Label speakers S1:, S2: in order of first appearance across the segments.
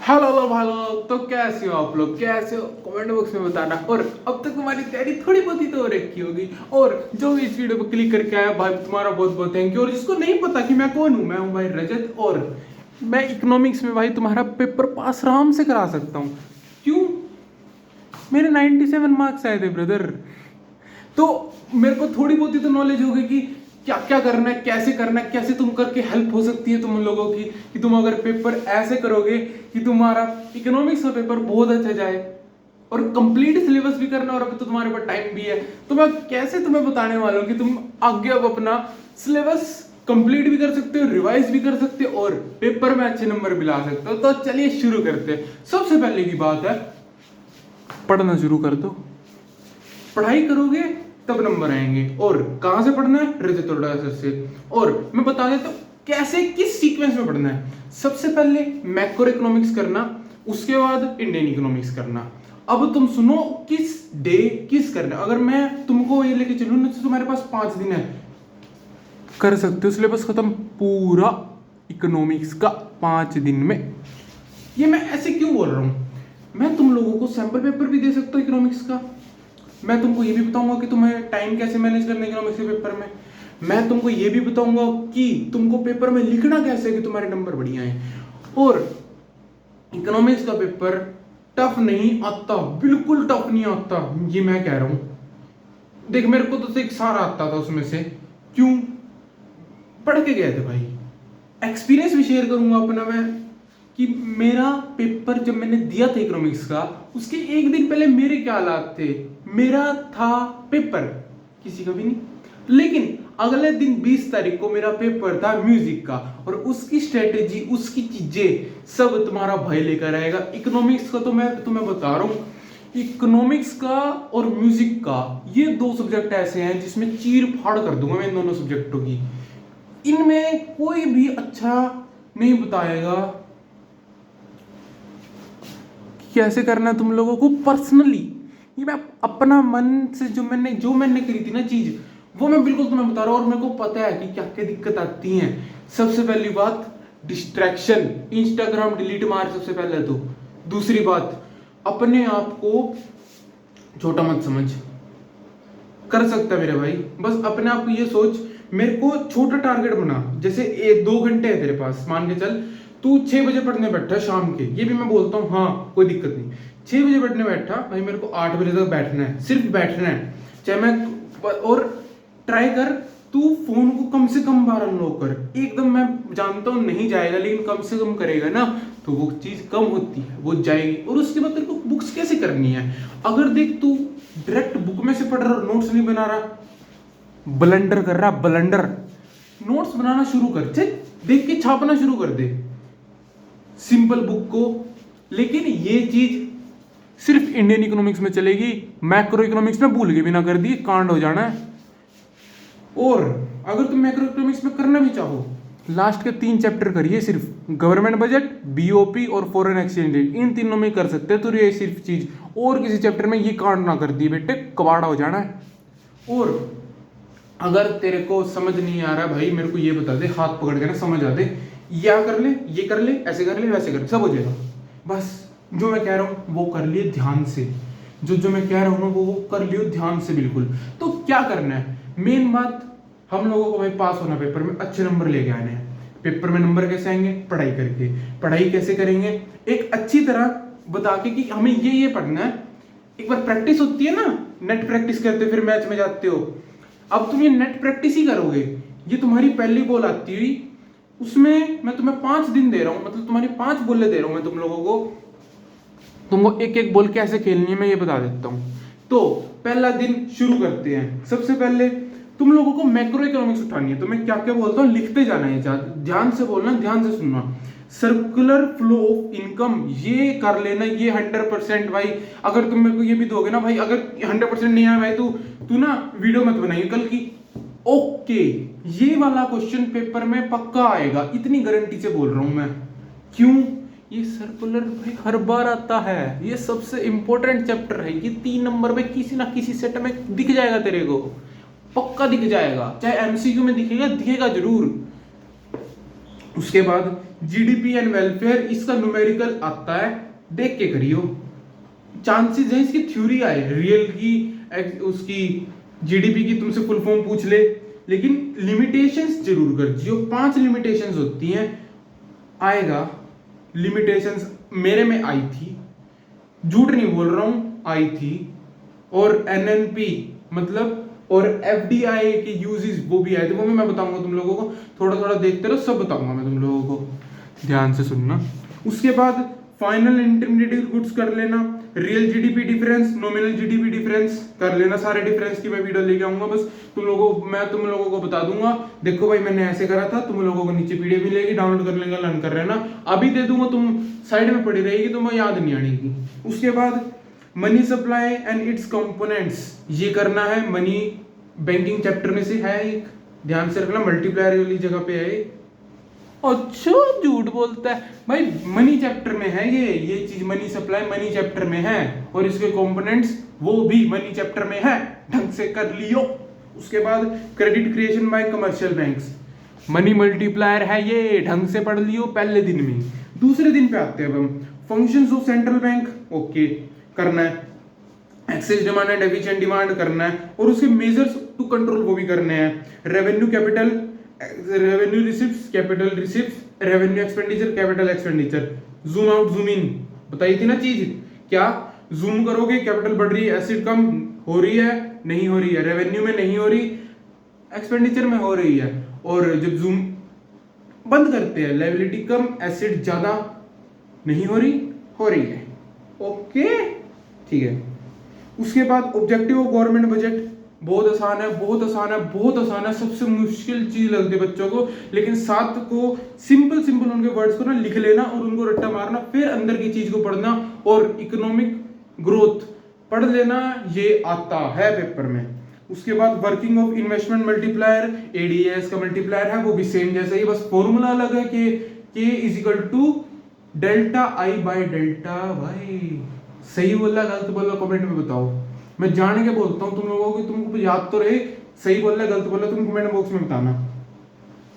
S1: Hello hello hello. तो कैसे हो आप लोग, कैसे हो कमेंट बॉक्स में बताना। और अब तक तुम्हारी तैयारी थोड़ी बहुत ही तो हो रखी होगी। और जो भी इस वीडियो पर क्लिक करके आया भाई, तुम्हारा बहुत बहुत थैंक यू। और जिसको नहीं पता कि मैं कौन हूँ, मैं हूँ भाई रजत। और मैं इकोनॉमिक्स में भाई तुम्हारा पेपर पास आराम से करा सकता हूँ। क्यों? मेरे 97 मार्क्स आए थे ब्रदर। तो मेरे को थोड़ी बहुत ही तो नॉलेज होगी कि क्या क्या करना है, कैसे तुम करके हेल्प हो सकती है तुम लोगों की, कि तुम अगर पेपर ऐसे करोगे कि तुम्हारा इकोनॉमिक्स का पेपर बहुत अच्छा जाए और कंप्लीट सिलेबस भी करना। और अभी तो तुम्हारे पास टाइम भी है, तो मैं कैसे तुम्हें बताने वाला हूँ कि तुम आगे अब अपना सिलेबस कंप्लीट भी कर सकते हो, रिवाइज भी कर सकते हो और पेपर में अच्छे नंबर भी ला सकते हो। तो चलिए शुरू करते हैं। सबसे पहले की बात है, पढ़ना शुरू कर दो। पढ़ाई करोगे तब नंबर आएंगे। और कहां से पढ़ना है? रजत सर से। और मैं बता देता हूं कैसे, किस सीक्वेंस में पढ़ना है। सबसे पहले मैक्रो इकोनॉमिक्स करना, उसके बाद इंडियन इकोनॉमिक्स करना। अब तुम सुनो किस डे किस करना। अगर मैं तुमको ये लेके चलूं ना, तो तुम्हारे पास 5 दिन है, कर सकते हो सिलेबस खत्म पूरा इकोनॉमिक्स का 5 दिन में। ये मैं ऐसे क्यों बोल रहा हूं? मैं तुम लोगों को सैंपल पेपर भी दे सकता हूं इकोनॉमिक्स का। मैं तुमको ये भी बताऊंगा कि तुम्हें टाइम कैसे मैनेज करना है इकोनॉमिक्स के पेपर में। मैं तुमको ये भी बताऊंगा कि तुमको पेपर में लिखना कैसे है कि तुम्हारे नंबर बढ़िया हैं। और इकोनॉमिक्स का पेपर टफ नहीं आता, बिल्कुल टफ नहीं आता, ये मैं कह रहा हूं। देख, मेरे को तो एक सारा आता था उसमें से। क्यों? पढ़ के गए थे भाई। एक्सपीरियंस भी शेयर करूंगा अपना मैं, कि मेरा पेपर जब मैंने दिया था इकोनॉमिक्स का, उसके एक दिन पहले मेरे क्या हालात थे। मेरा था पेपर, किसी का भी नहीं, लेकिन अगले दिन 20 तारीख को मेरा पेपर था म्यूजिक का। और उसकी स्ट्रेटेजी, उसकी चीजें सब तुम्हारा भाई लेकर आएगा। इकोनॉमिक्स का तो मैं तुम्हें बता रहा हूं, इकोनॉमिक्स का और म्यूजिक का ये 2 सब्जेक्ट ऐसे हैं जिसमें चीर फाड़ कर दूंगा मैं इन दोनों सब्जेक्टों की। इनमें कोई भी अच्छा नहीं बताएगा कैसे करना है तुम लोगों को पर्सनली। ये मैं अपना मन से जो मैंने करी थी ना चीज, वो मैं बिल्कुल तुम्हें बता रहा हूँ। और मेरे को पता है कि क्या क्या दिक्कत आती है। सबसे पहली बात, डिस्ट्रैक्शन। इंस्टाग्राम डिलीट मार सबसे पहले तो। दूसरी बात, अपने आप को छोटा मत समझ। कर सकता है मेरे भाई, बस अपने आप को ये सोच, मेरे को छोटा टारगेट बना। जैसे 2 घंटे है तेरे पास, मान के चल तू 6 बजे पढ़ने बैठा शाम के, ये भी मैं बोलता हूँ, हाँ कोई दिक्कत नहीं। 6 बजे पढ़ने बैठा भाई, मेरे को 8 बजे तक बैठना है, सिर्फ बैठना है। चाहे मैं, और ट्राई कर तू फोन को कम से कम बार अनलॉक कर। एकदम मैं जानता हूँ नहीं जाएगा, लेकिन कम से कम करेगा ना तो वो चीज कम होती है, वो जाएगी। और उसके बाद तेरे को बुक्स कैसे करनी है। अगर देख तू डायरेक्ट बुक में से पढ़ रहा, नोट्स नहीं बना रहा, ब्लंडर कर रहा, ब्लंडर। नोट्स बनाना शुरू कर, देख के छापना शुरू कर दे सिंपल बुक को। लेकिन ये चीज सिर्फ इंडियन इकोनॉमिक्स में चलेगी, मैक्रो इकोनॉमिक्स में भूल के भी ना कर दी, कांड हो जाना है। और अगर तुम मैक्रो इकोनॉमिक्स में करना भी चाहो, लास्ट के 3 चैप्टर करिए सिर्फ, गवर्नमेंट बजट, बीओपी और फॉरेन एक्सचेंज रेट, इन तीनों में कर सकते हैं। तो ये सिर्फ चीज, और किसी चैप्टर में ये कांड ना कर दी बेटे, कबाड़ा हो जाना है। और अगर तेरे को समझ नहीं आ रहा भाई, मेरे को ये बता दे, हाथ पकड़ के ना समझ आ दे, या कर ले, ये कर ले, ऐसे कर ले, वैसे कर ले, सब हो जाएगा। बस जो मैं कह रहा हूँ वो कर लिए ध्यान से, जो मैं कह रहा हूँ ना वो कर लियो ध्यान से बिल्कुल। तो क्या करना है, मेन बात, हम लोगों को भाई पास होना, पेपर में अच्छे नंबर लेके आने हैं। पेपर में नंबर कैसे आएंगे? पढ़ाई करके। पढ़ाई कैसे करेंगे? एक अच्छी तरह बता के कि हमें ये पढ़ना है। एक बार प्रैक्टिस होती है ना, नेट प्रैक्टिस करते फिर मैच में जाते हो। अब तुम ये नेट प्रैक्टिस ही करोगे। ये तुम्हारी पहली बॉल आती हुई, उसमें मैं तुम्हें 5 दिन दे रहा हूं, मतलब तुम्हारी 5 बॉलें दे रहा हूं मैं तुम लोगों को। तुमको एक एक बॉल कैसे खेलनी है मैं ये बता देता हूं। तो पहला दिन शुरू करते हैं। सबसे पहले तुम लोगों को मैक्रो इकोनॉमिक्स उठानी है। तो मैं क्या क्या बोलता हूँ लिखते जाना है, ध्यान से बोलना, ध्यान से सुनना। सर्कुलर फ्लो ऑफ इनकम, ये कर लेना, ये 100% भाई। अगर तुम मेरे को ये भी दोगे ना भाई, अगर 100% नहीं आया भाई, तू ना वीडियो मत बनाइए कल की। ओके, ये वाला क्वेश्चन पेपर में पक्का आएगा, इतनी गारंटी से बोल रहा हूं मैं। क्यों? ये सर्कुलर भाई हर बार आता है, ये सबसे इंपॉर्टेंट चैप्टर है। ये 3 नंबर में किसी ना किसी सेट में दिख जाएगा, तेरे को पक्का दिख जाएगा। चाहे एमसीक्यू में दिखेगा, दिखेगा जरूर। उसके बाद जीडीपी एंड वेलफेयर, इसका न्यूमेरिकल आता है, देख के करियो। चांसेस है इसकी थ्योरी आए रियल की, उसकी जीडीपी की तुमसे फुल फॉर्म पूछ ले, लेकिन लिमिटेशंस जरूर कर जियो। 5 लिमिटेशंस होती हैं, आएगा लिमिटेशंस, मेरे में आई थी, झूठ नहीं बोल रहा हूं, आई थी। और एनएनपी मतलब और एफडीआई के यूजेस वो भी आए थे, वो भी मैं बताऊंगा तुम लोगों को, थोड़ा थोड़ा देखते रहो, सब बताऊंगा मैं तुम लोगों को, ध्यान से सुनना। उसके बाद फाइनल इंटरमीडिएट गुड्स कर लेना, real GDP difference, nominal GDP difference कर लेना, सारे डिफरेंस की मैं वीडियो लेके आऊंगा, बस मैं तुम लोगों को बता दूंगा, देखो भाई मैंने ऐसे करा था, तुम लोगों को नीचे पीडीएफ मिलेगी, डाउनलोड कर लेंगे, लर्न कर लेना, अभी दे दूंगा, तुम साइड में पड़ी रहेगी, तुम्हें याद नहीं आएगी। उसके बाद money supply and it's components, ये करना है, मनी बैंकिंग चैप्टर में से है एक, ध्यान से रखना, मल्टीप्लायर वाली जगह पे है। अच्छा झूठ बोलता है भाई, मनी चैप्टर में है ये चीज, मनी सप्लाई मनी चैप्टर में है, और इसके कंपोनेंट्स वो भी मनी चैप्टर में है, ढंग से कर लियो। उसके बाद credit creation bye commercial banks, money multiplier है ये, ढंग से पढ़ लियो पहले दिन में। दूसरे दिन पे आते हैं अब हम, functions of central bank, okay करना है, excess demand and efficient demand करना है, और उसके मेजर्स टू कंट्रोल वो भी करने हैं, revenue capital, revenue receipts, capital receipts, revenue expenditure, capital expenditure, zoom out zoom in बताई थी ना चीज, क्या जूम करोगे कैपिटल बढ़ रही है, एसिड कम हो रही है, नहीं हो रही है, रेवेन्यू में नहीं हो रही, एक्सपेंडिचर में हो रही है, और जब जूम बंद करते हैं लायबिलिटी कम, एसिड ज्यादा, नहीं हो रही है, ओके ठीक है। उसके बाद ऑब्जेक्टिव ऑफ गवर्नमेंट बजट, बहुत आसान है, बहुत आसान है, बहुत आसान है, सबसे मुश्किल चीज लगती है बच्चों को, लेकिन साथ को सिंपल उनके वर्ड्स को ना लिख लेना और उनको रट्टा मारना, फिर अंदर की चीज को पढ़ना, और इकोनॉमिक ग्रोथ पढ़ लेना, ये आता है पेपर में। उसके बाद working of investment multiplier, ADS का मल्टीप्लायर है वो भी सेम जैसा ही, बस फॉर्मूला अलग है कि K is equal to delta I by delta Y. सही बोला गलत बोला कमेंट में बताओ, मैं जान के बोलता हूँ तुम लोगों को, तुमको याद तो रहे, सही बोला गलत बोला तुम कमेंट बॉक्स में बताना।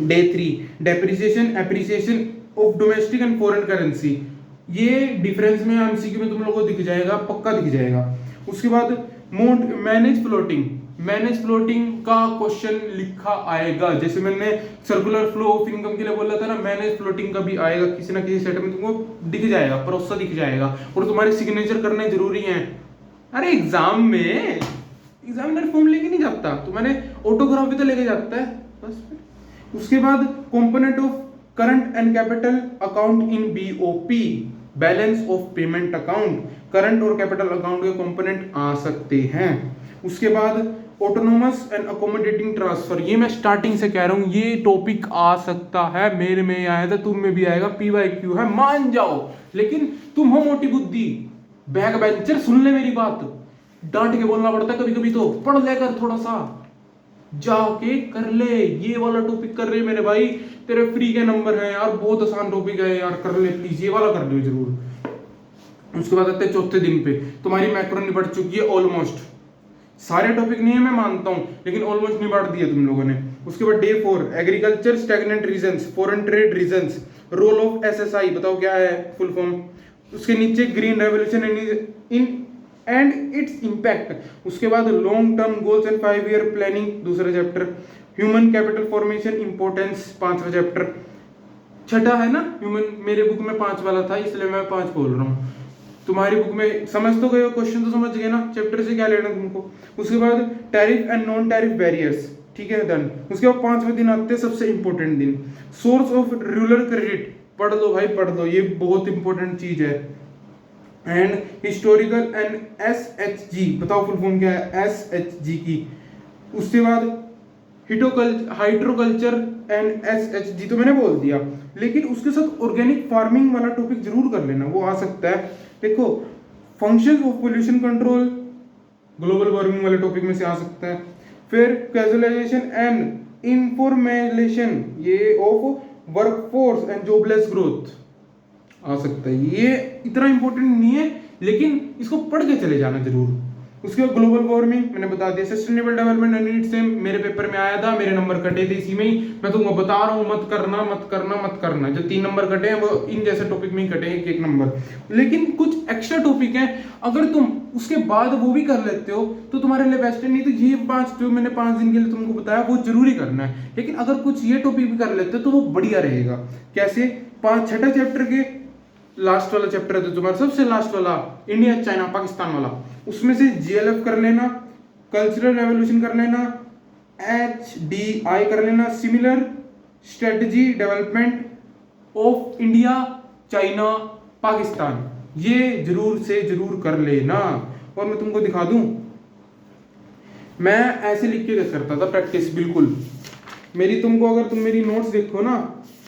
S1: Day 3 depreciation appreciation of domestic and foreign currency, ये डिफरेंस में एमसीक्यू में तुम लोगों को दिख जाएगा, पक्का दिख जाएगा। उसके बाद मैनेज फ्लोटिंग का क्वेश्चन लिखा आएगा, जैसे मैंने सर्कुलर फ्लो ऑफ इनकम के लिए बोला था ना, मैनेज फ्लोटिंग का भी आएगा, किसी ना किसी सेट में तुमको दिख जाएगा, प्रोसेस दिख जाएगा, और तुम्हारे सिग्नेचर करने जरूरी हैं। अरे एग्जाम में एग्जामिनर फॉर्म लेके नहीं जाता, तुम्हारे ऑटोग्राफ भी तो लेके जाता है बस। उसके बाद component of current and capital account in BOP, balance of payment account, current और कैपिटल अकाउंट के कंपोनेंट आ सकते हैं। उसके बाद ऑटोनोमस एंड अकोमोडेटिंग ट्रांसफर, ये मैं स्टार्टिंग से कह रहा हूं, ये टॉपिक आ सकता है, मेरे में आया था, तुम में भी आएगा, PYQ है, मान जाओ, लेकिन तुम हो मोटी बुद्धि बैक बेंचर, सुन ले मेरी बात, डांट के बोलना पड़ता है कभी कभी, तो पढ़ लेकर थोड़ा सा जाके कर ले, ये वाला टॉपिक कर रहे मेरे भाई, तेरे फ्री के नंबर है यार, बहुत आसान टॉपिक है यार, कर ले प्लीज, ये वाला कर लो जरूर। उसके बाद आते हैं चौथे दिन पे, तुम्हारी मैक्रो निपट चुकी है ऑलमोस्ट, सारे टॉपिक नहीं है मैं मानता हूं, लेकिन ऑलमोस्ट निपट दिए तुम लोगों ने। उसके बाद day 4 agriculture stagnant reasons, foreign trade reasons, role of SSI बताओ क्या है फुल फॉर्म। उसके नीचे green revolution in and its impact. उसके बाद long term goals and 5 year planning दूसरा chapter, human capital formation importance पांचवा चैप्टर, छठा है ना ह्यूमन, मेरे बुक में 5 वाला था इसलिए मैं 5 बोल रहा हूँ, तुम्हारी बुक में समझ तो गए हो, क्वेश्चन तो समझ गए ना, चैप्टर से क्या लेना तुमको। उसके बाद tariff and non tariff barriers, ठीक है डन। उसके बाद 5वें दिन आते हैं सबसे इंपॉर्टेंट दिन, सोर्स ऑफ रूरल क्रेडिट, पढ़ लो भाई पढ़ लो, ये बहुत इंपॉर्टेंट चीज है। एंड हिस्टोरिकल एंड SHG बताओ फुल फॉर्म क्या है SHG की। उसके बाद हाइड्रोकल्चर एंड SHG तो मैंने बोल दिया, लेकिन उसके साथ ऑर्गेनिक फार्मिंग वाला टॉपिक जरूर कर लेना, वो आ सकता है। देखो functions of pollution control global warming वाले टॉपिक में से आ सकता है। फिर कैजुअलाइजेशन एंड इनफॉर्मेशन ये of workforce and jobless growth आ सकता है, ये इतना इंपॉर्टेंट नहीं है, लेकिन इसको पढ़ के चले जाना जरूर। उसके बाद ग्लोबल वार्मिंग मैंने बता दिया, सस्टेनेबल डेवलपमेंट नीड्स से मेरे पेपर में आया था, मेरे नंबर कटे थे इसी में ही। मैं तुमको बता रहा हूँ मत करना मत करना मत करना। जो 3 नंबर कटे हैं वो इन जैसे टॉपिक में ही कटे हैं, एक नंबर। लेकिन कुछ एक्स्ट्रा टॉपिक हैं, अगर तुम उसके बाद वो भी कर लेते हो तो तुम्हारे लिए बेस्ट है। नहीं तो ये 5 जो मैंने 5 दिन के लिए तुमको बताया वो जरूरी करना है। लेकिन अगर कुछ ये टॉपिक भी कर लेते हो तो वो बढ़िया रहेगा। कैसे? 6ठा चैप्टर के लास्ट वाला चैप्टर है तो तुम्हारा सबसे लास्ट वाला इंडिया चाइना पाकिस्तान वाला, उसमें से जीएलएफ कर लेना, कल्चरल रेवोल्यूशन कर लेना, एचडीआई कर लेना, similar strategy development of India China Pakistan, ये जरूर से जरूर कर लेना। और मैं तुमको दिखा दूं, मैं ऐसे लिख के करता था प्रैक्टिस बिल्कुल मेरी। तुमको अगर तुम मेरी नोट्स देखो ना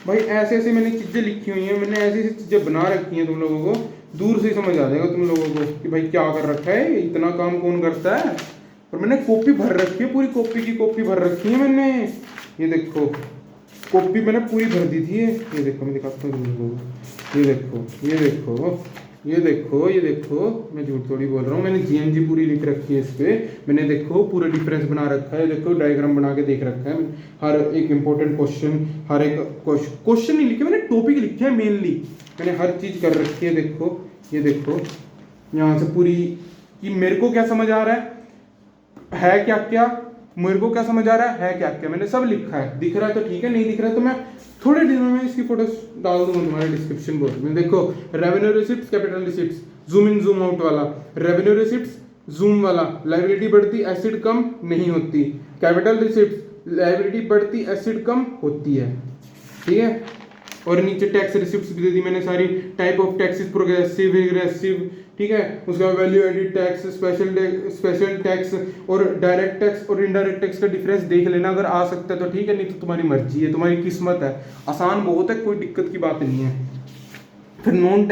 S1: भाई, ऐसे ऐसे मैंने चीजें लिखी हुई हैं, मैंने ऐसी ऐसी चीजें बना रखी हैं, तुम लोगों को दूर से ही समझ आ जाएगा तुम लोगों को कि भाई क्या कर रखा है, इतना काम कौन करता है। और मैंने कॉपी भर रखी है, पूरी कॉपी की कॉपी भर रखी है मैंने। ये देखो कॉपी मैंने पूरी भर दी थी। ये देखो मैं दिखाता हूँ तुम लोगों को, ये देखो ये देखो ये देखो ये देखो, मैं झूठ थोड़ी बोल रहा हूँ, मैंने जीएनजी पूरी लिख रखी है इस पे। मैंने देखो पूरा डिफरेंस बना रखा है, देखो डायग्राम बना के देख रखा है। हर एक इंपॉर्टेंट क्वेश्चन, हर एक क्वेश्चन नहीं लिखे मैंने, टॉपिक लिखे हैं मेनली, मैंने हर चीज कर रखी है। देखो ये देखो यहाँ से पूरी कि मेरे को क्या समझ आ रहा है क्या क्या, मेरे को क्या समझ आ रहा है क्या क्या, मैंने सब लिखा है। दिख रहा है तो ठीक है, नहीं दिख रहा है तो मैं थोड़े दिनों में इसकी फोटोज डाल दूंगा तुम्हारे डिस्क्रिप्शन बॉक्स में। देखो revenue receipts, capital receipts, zoom in zoom out वाला, रेवेन्यू रिसिप्ट्स जूम वाला, लायबिलिटी बढ़ती एसिड कम नहीं होती, कैपिटल रिसिप्ट्स लायबिलिटी बढ़ती एसिड कम होती है, ठीक है। और नीचे टैक्स रिसिप्ट्स भी दे दी मैंने सारी, type of taxes, progressive, regressive, ठीक है। उसका value added tax, special tax और डायरेक्ट टैक्स और इनडायरेक्ट टैक्स का डिफरेंस देख लेना, अगर आ सकता है तो ठीक है, नहीं तो तुम्हारी मर्जी है, तुम्हारी किस्मत है। आसान बहुत है, कोई दिक्कत की बात नहीं है। फिर नॉन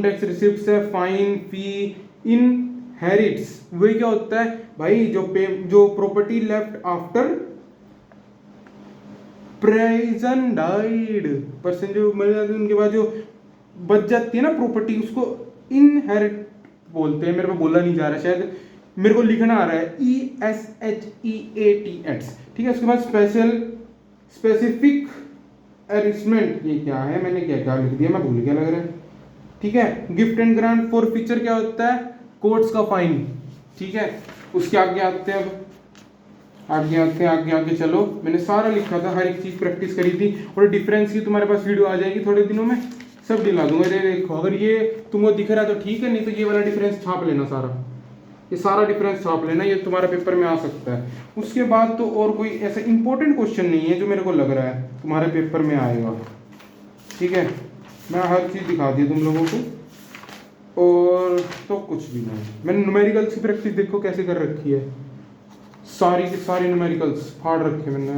S1: टैक्स रिसिप्ट्स है, फाइन, फी, इनहेरिट्स, वही क्या होता है भाई, जो property left after person died, person जो मर जाते हैं उनके बाद जो बच जाती है ना प्रॉपर्टी, उसको इनहेरिट बोलते हैं। मेरे को बोला नहीं जा रहा, शायद मेरे को लिखना आ रहा है ESHEATS, ठीक है। उसके बाद स्पेसिफिक अरेंजमेंट, ये क्या है, मैंने क्या क्या लिख दिया, मैं भूल गया लग रहा है, ठीक है। गिफ्ट एंड ग्रांट, फॉरफीचर क्या होता है, कोर्ट्स का फाइन, ठीक है। उसके आगे आते हैं, आगे चलो, मैंने सारा लिखा था, हर एक चीज प्रैक्टिस करी थी। और डिफरेंस की तुम्हारे पास वीडियो आ जाएगी थोड़े दिनों में, सब दिला दूंगा। ये देखो, अगर ये तुमको दिख रहा है तो ठीक है, नहीं तो ये वाला डिफरेंस छाप लेना, ये सारा डिफरेंस छाप लेना, ये तुम्हारे पेपर में आ सकता है। उसके बाद तो और कोई ऐसा इंपॉर्टेंट क्वेश्चन नहीं है जो मेरे को लग रहा है तुम्हारे पेपर में आएगा, ठीक है। मैं हर चीज दिखा दी तुम लोगों को, और तो कुछ भी नहीं। मैंने न्यूमेरिकल्स की प्रैक्टिस देखो कैसे कर रखी है, सारी की सारी न्यूमेरिकल्स फाड़ रखे मैंने।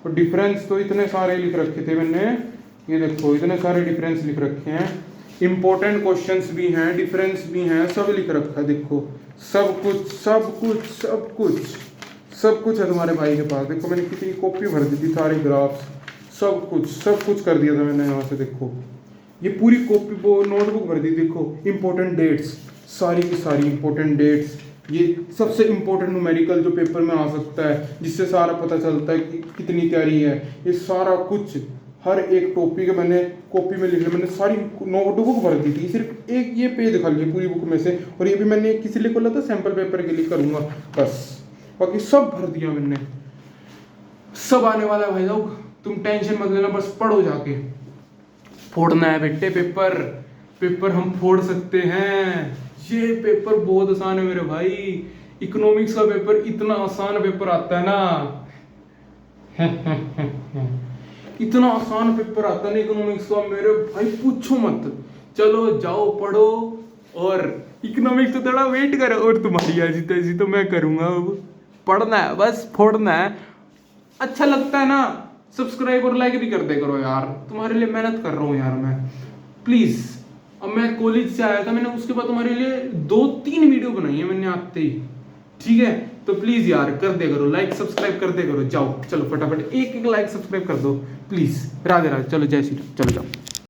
S1: और डिफरेंस तो इतने सारे लिख रखे थे मैंने, ये देखो इतने सारे डिफरेंस लिख रखे हैं, इंपॉर्टेंट क्वेश्चंस भी हैं, डिफरेंस भी हैं, सब लिख रखा है। देखो सब कुछ है तुम्हारे भाई के पास। देखो मैंने कितनी कॉपी भर दी थी, सारे ग्राफ्स, सब कुछ कर दिया था मैंने यहाँ से। देखो ये पूरी कॉपी वो नोटबुक भर दी। देखो इंपॉर्टेंट डेट्स, सारी की सारी इंपॉर्टेंट डेट्स, ये सबसे इंपॉर्टेंट न्यूमेरिकल जो पेपर में आ सकता है, जिससे सारा पता चलता है कि कितनी तैयारी है। ये सारा कुछ हर एक टॉपिक मैंने कॉपी में लिख लिया, मैंने सारी नोटबुक भर दी थी, सिर्फ एक ये पेज दिखा लिया पूरी बुक में से। और ये भी मैंने किसी लिए खोला था सैंपल पेपर के लिए करूंगा बस, बाकी सब भर दिया मैंने। सब आने वाला है भाई लोग, तुम टेंशन मत लेना, बस पढ़ो जाके। फोड़ना है बेटे पेपर हम फोड़ सकते हैं। ये पेपर बहुत आसान है मेरे भाई, इकोनॉमिक्स का पेपर इतना आसान पेपर आता है ना इतना आसान पेपर आता है ना इकोनॉमिक्स का मेरे भाई, पूछो मत। चलो जाओ पढ़ो, और इकोनॉमिक्स तो थोड़ा वेट करो, और तुम्हारी ऐसी तैसी तो मैं करूंगा। पढ़ना है बस, फोड़ना है। अच्छा लगता है ना, सब्सक्राइब और लाइक भी कर दे करो यार, तुम्हारे लिए मेहनत कर रहा हूँ यार मैं, प्लीज। अब मैं कॉलेज से आया था, मैंने उसके बाद तुम्हारे लिए 2-3 वीडियो बनाई है मैंने आते ही, ठीक है। तो प्लीज यार कर दे करो, लाइक सब्सक्राइब कर दे करो। जाओ चलो फटाफट एक लाइक सब्सक्राइब कर दो प्लीज। राधे राधे, चलो जय श्री राम, चलो जाओ।